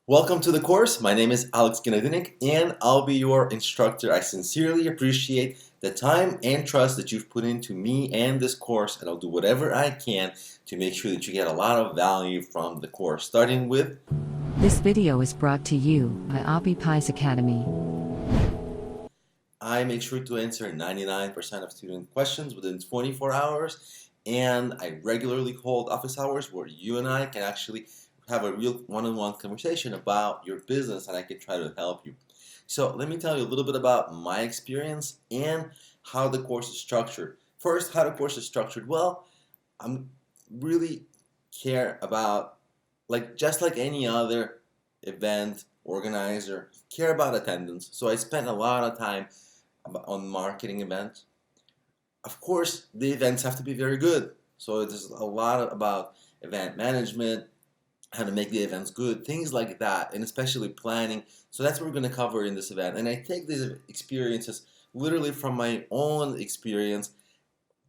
Welcome to the course. My name is Alex Gnadinic and I'll be your instructor. I sincerely appreciate the time and trust that you've put into me and this course, and I'll do whatever I can to make sure that you get a lot of value from the course. Starting with, This video is brought to you by OppiPies Academy. I make sure to answer 99% of student questions within 24 hours, and I regularly hold office hours where you and I can actually have a real one-on-one conversation about your business, and I can try to help you. So let me tell you a little bit about my experience and how the course is structured. First, how the course is structured. Well, I'm really care about, like, just like any other event organizer, care about attendance. So I spent a lot of time on marketing events. Of course, the events have to be very good. So there's a lot about event management, how to make the events good, things like that, and especially planning. So that's what we're going to cover in this event. And I take these experiences literally from my own experience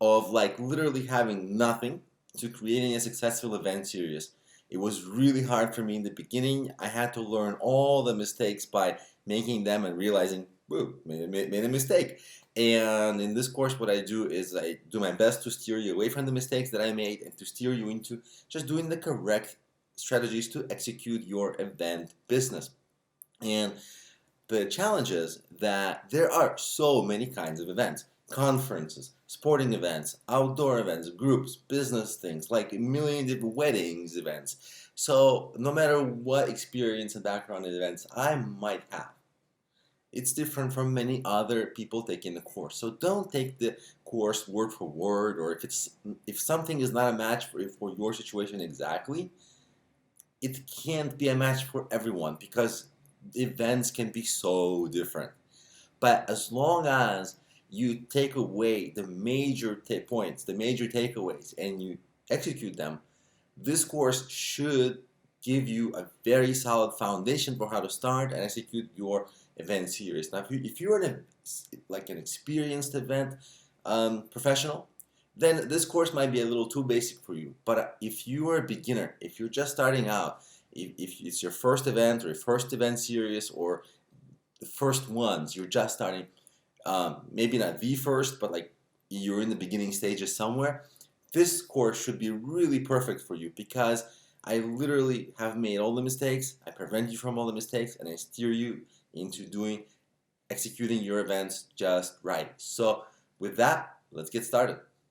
of, like, literally having nothing to creating a successful event series. It was really hard for me in the beginning. I had to learn all the mistakes by making them and realizing, whoa, made a mistake. And in this course, what I do is I do my best to steer you away from the mistakes that I made and to steer you into just doing the correct strategies to execute your event business. And the challenge is that there are so many kinds of events: conferences, sporting events, outdoor events, groups, business things, like a million different weddings events. So no matter what experience and background in events I might have, it's different from many other people taking the course. So don't take the course word for word, or if something is not a match for your situation exactly, it can't be a match for everyone because events can be so different. But as long as you take away the major points, the major takeaways, and you execute them, this course should give you a very solid foundation for how to start and execute your event series. Now, if you're like an experienced event professional, then this course might be a little too basic for you. But if you are a beginner, if you're just starting out, if it's your first event or your first event series, or the first ones, you're just starting, maybe not the first, but like you're in the beginning stages somewhere, this course should be really perfect for you because I literally have made all the mistakes, I prevent you from all the mistakes, and I steer you into executing your events just right. So with that, let's get started.